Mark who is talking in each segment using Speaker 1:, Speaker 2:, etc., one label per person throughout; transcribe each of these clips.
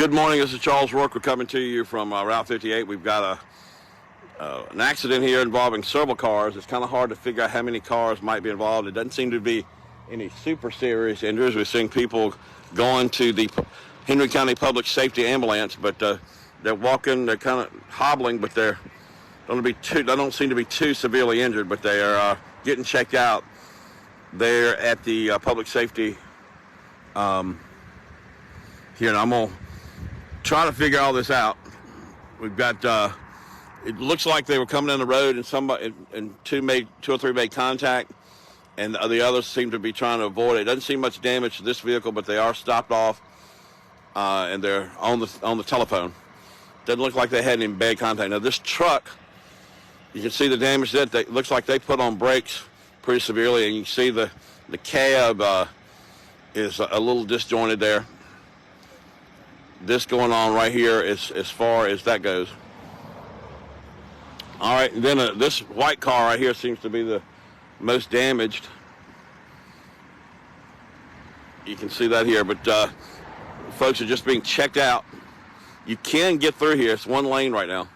Speaker 1: Good morning. This is Charles Rourke. We're coming to you from Route 58. We've got an accident here involving several cars. It's kind of hard to figure out how many cars might be involved. It doesn't seem to be any super serious injuries. We're seeing people going to the Henry County Public Safety Ambulance, but they're walking. They're kind of hobbling, but they don't seem to be too severely injured. But they are getting checked out there at the public safety here, and I'm gonna try to figure all this out. We've got. It looks like they were coming down the road, and two or three made contact, and the others seem to be trying to avoid it. It doesn't seem much damage to this vehicle, but they are stopped off, and they're on the telephone. Doesn't look like they had any bad contact. Now this truck, you can see the damage that it looks like they put on brakes pretty severely, and you can see the cab is a little disjointed there. This going on right here as far as that goes. All right, and then this white car right here seems to be the most damaged. You can see that here, but folks are just being checked out. You can get through here. It's one lane right now,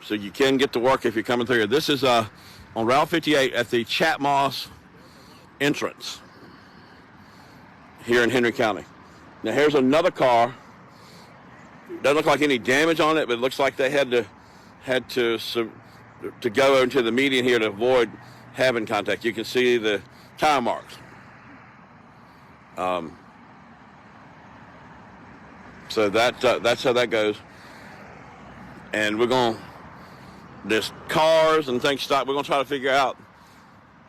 Speaker 1: so you can get to work if you're coming through here. This is on Route 58 at the Chat Moss entrance here in Henry County. Now here's another car. Doesn't look like any damage on it, but it looks like they had to go into the median here to avoid having contact. You can see the tire marks. So that's how that goes. And there's cars and things stop. We're gonna try to figure out.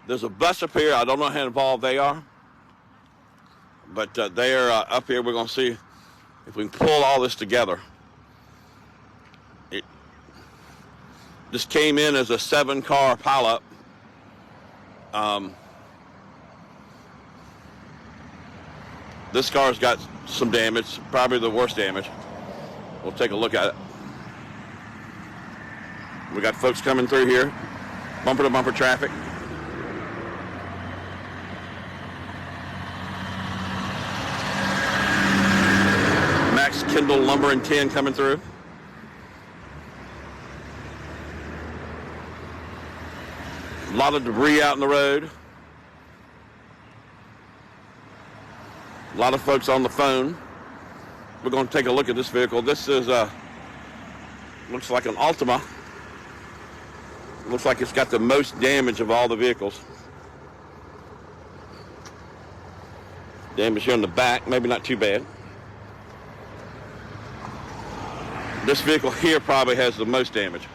Speaker 1: There's a bus up here. I don't know how involved they are, but they are up here. We're gonna see if we can pull all this together. This came in as a 7-car pileup. This car's got some damage, probably the worst damage. We'll take a look at it. We got folks coming through here, bumper to bumper traffic. Max Kendall Lumber and Tin coming through. A lot of debris out in the road. A lot of folks on the phone. We're going to take a look at this vehicle. This is looks like an Altima. Looks like it's got the most damage of all the vehicles. Damage here on the back, maybe not too bad. This vehicle here probably has the most damage.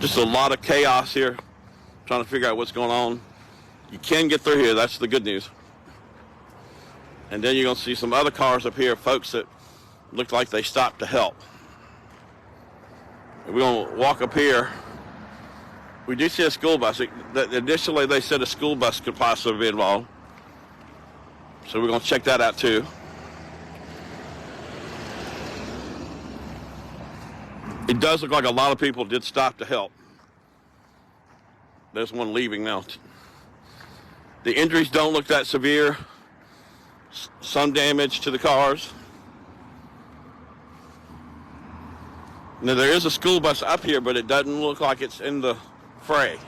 Speaker 1: Just a lot of chaos here, trying to figure out what's going on. You can get through here, that's the good news. And then you're going to see some other cars up here, folks that look like they stopped to help. And we're going to walk up here. We do see a school bus. Initially, they said a school bus could possibly be involved. So we're going to check that out too. It does look like a lot of people did stop to help. There's one leaving now. The injuries don't look that severe. Some damage to the cars. Now there is a school bus up here, but it doesn't look like it's in the fray.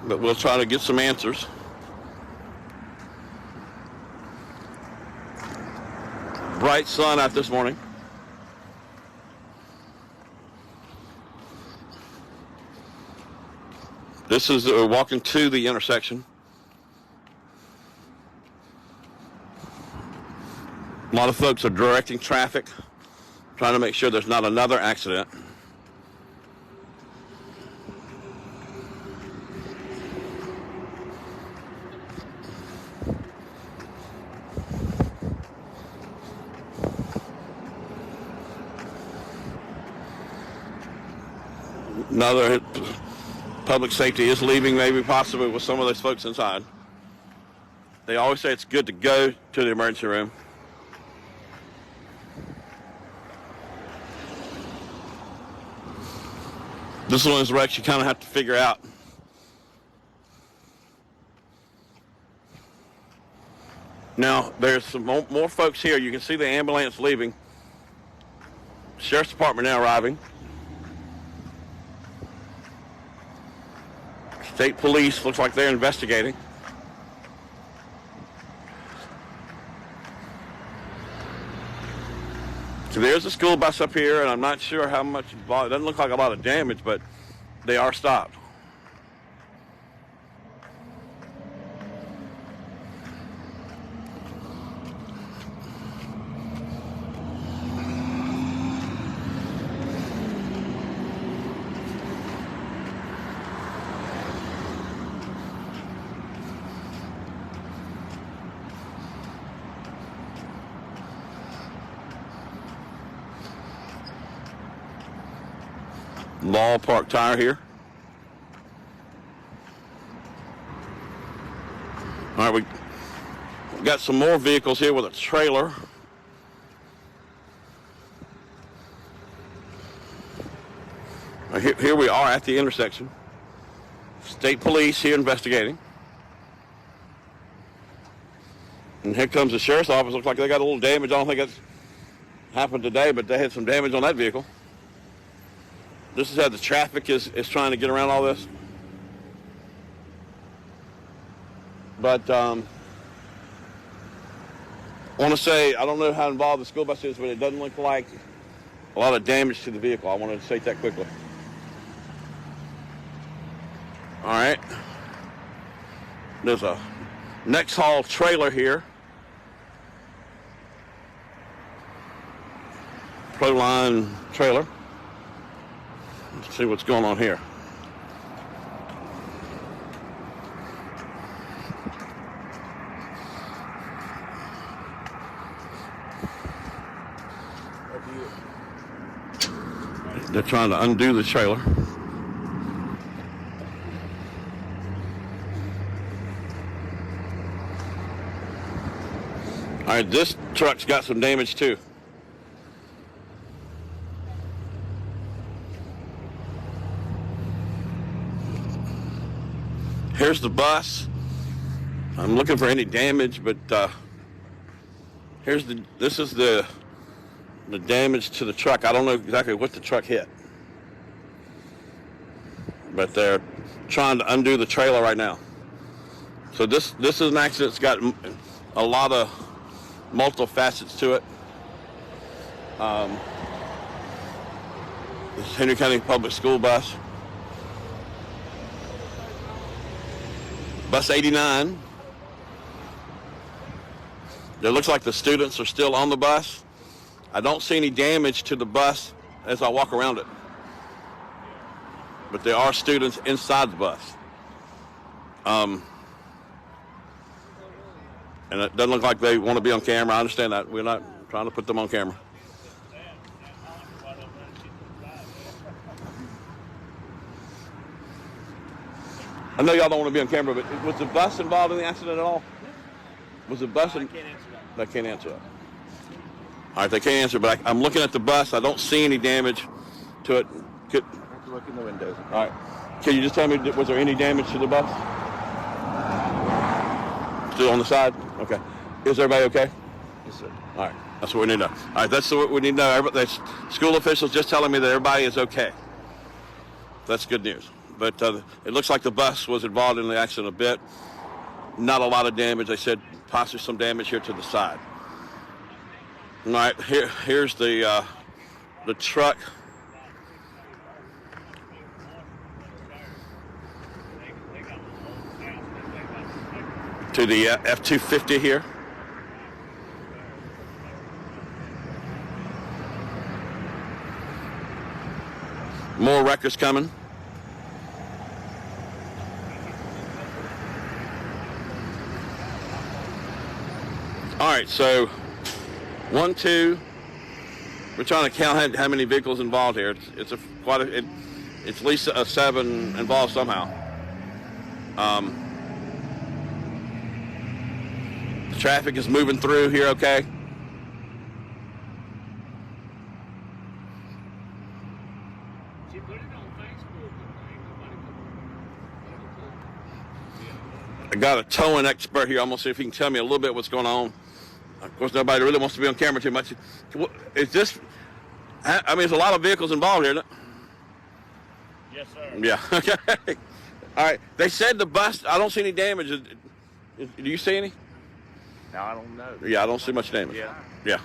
Speaker 1: But we'll try to get some answers. Bright sun out this morning. This is walking to the intersection. A lot of folks are directing traffic, trying to make sure there's not another accident. Another public safety is leaving, maybe possibly with some of those folks inside. They always say it's good to go to the emergency room. This one is wrecks you kind of have to figure out. Now, there's some more folks here. You can see the ambulance leaving. Sheriff's Department now arriving. State Police looks like they're investigating. So there's a school bus up here, and I'm not sure how much. It doesn't look like a lot of damage, but they are stopped. Law Park Tire here. All right, we got some more vehicles here with a trailer. Here we are at the intersection. State Police here investigating. And here comes the Sheriff's Office. Looks like they got a little damage. I don't think that's happened today, but they had some damage on that vehicle. This is how the traffic is trying to get around all this. But I want to say, I don't know how involved the school bus is, but it doesn't look like a lot of damage to the vehicle. I want to state that quickly. All right. There's a Nexhaul trailer here. Proline trailer. Let's see what's going on here. They're trying to undo the trailer. All right, this truck's got some damage too. Here's the bus. I'm looking for any damage, but this is the damage to the truck. I don't know exactly what the truck hit, but they're trying to undo the trailer right now. So this is an accident that's got a lot of multiple facets to it. This is Henry County Public School bus. Bus 89. It looks like the students are still on the bus. I don't see any damage to the bus as I walk around it. But there are students inside the bus. And it doesn't look like they want to be on camera. I understand that. We're not trying to put them on camera. I know y'all don't want to be on camera, but was the bus involved in the accident at all? Was the bus? I can't answer that. They can't answer that. All right, they can't answer, but I'm looking at the bus. I don't see any damage to it. I have to look in the windows. All right. Can you just tell me, was there any damage to the bus? Still on the side? Okay. Is everybody okay? Yes, sir. All right. That's what we need to know. All right, that's what we need to know. That's school officials just telling me that everybody is okay. That's good news. But it looks like the bus was involved in the accident a bit. Not a lot of damage. They said possibly some damage here to the side. All right, here's the truck. To the F-250 here. More wreckers coming. All right, so 1, 2. We're trying to count how many vehicles involved here. It's at least 7 involved somehow. The traffic is moving through here, okay?
Speaker 2: She put it on Facebook.
Speaker 1: I got a towing expert here. I'm going to see if he can tell me a little bit what's going on. Of course, nobody really wants to be on camera too much. Is this, I mean, there's a lot of vehicles involved here, isn't it?
Speaker 2: Yes, sir.
Speaker 1: Yeah, okay. All right. They said the bus, I don't see any damage. Do you see any?
Speaker 2: No, I don't know.
Speaker 1: Yeah, I don't see much damage.
Speaker 2: Yeah.
Speaker 1: Yeah.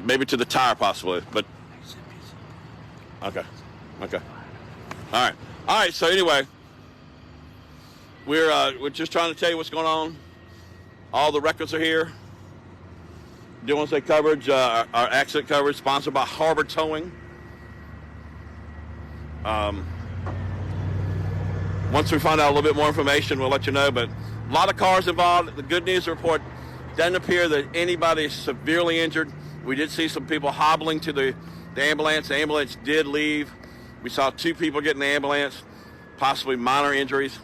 Speaker 1: Maybe to the tire possibly, but okay. Okay. All right, so anyway, we're just trying to tell you what's going on. All the records are here. Doing say coverage, our accident coverage sponsored by Harbor Towing. Once we find out a little bit more information, we'll let you know, but a lot of cars involved. The good news report doesn't appear that anybody is severely injured. We did see some people hobbling to the ambulance. The ambulance did leave. We saw 2 people get in the ambulance, possibly minor injuries.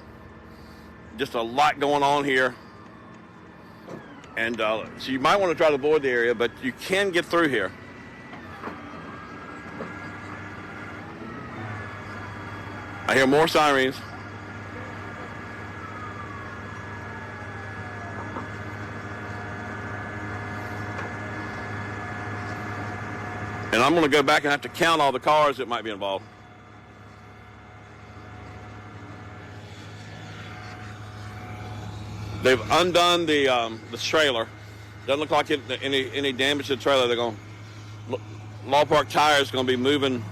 Speaker 1: Just a lot going on here. And so you might want to try to avoid the area, but you can get through here. I hear more sirens. And I'm going to go back and have to count all the cars that might be involved. They've undone the trailer. Doesn't look like any damage to the trailer. They're going. Law Park Tire is going to be moving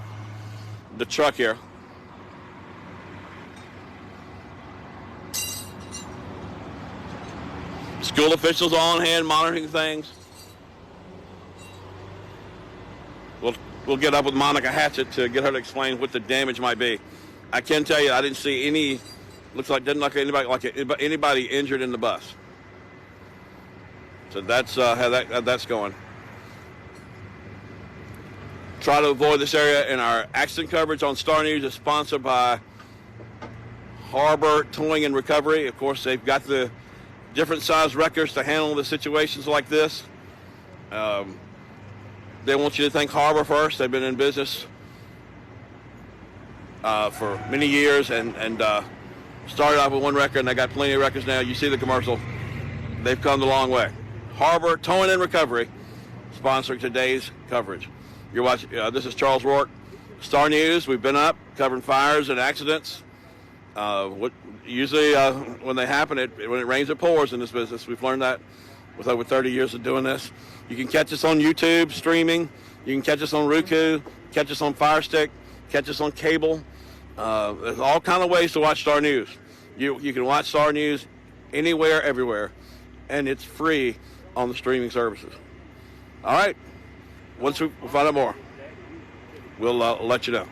Speaker 1: the truck here. School officials are on hand monitoring things. We'll get up with Monica Hatchett to get her to explain what the damage might be. I can tell you I didn't see any. Doesn't look like anybody injured in the bus. So that's how that's going. Try to avoid this area, and our accident coverage on Star News is sponsored by Harbor Towing and Recovery. Of course, they've got the different size records to handle the situations like this. They want you to think Harbor first. They've been in business for many years and started off with one record, and they got plenty of records now. You see the commercial. They've come a long way. Harbor Towing and Recovery sponsoring today's coverage. You're watching. This is Charles Rourke, Star News. We've been up covering fires and accidents. Usually when they happen, when it rains, it pours in this business. We've learned that with over 30 years of doing this. You can catch us on YouTube streaming. You can catch us on Roku, catch us on Fire Stick, catch us on cable. There's all kind of ways to watch Star News. You can watch Star News anywhere, everywhere, and it's free on the streaming services. All right. Once we find out more, we'll let you know.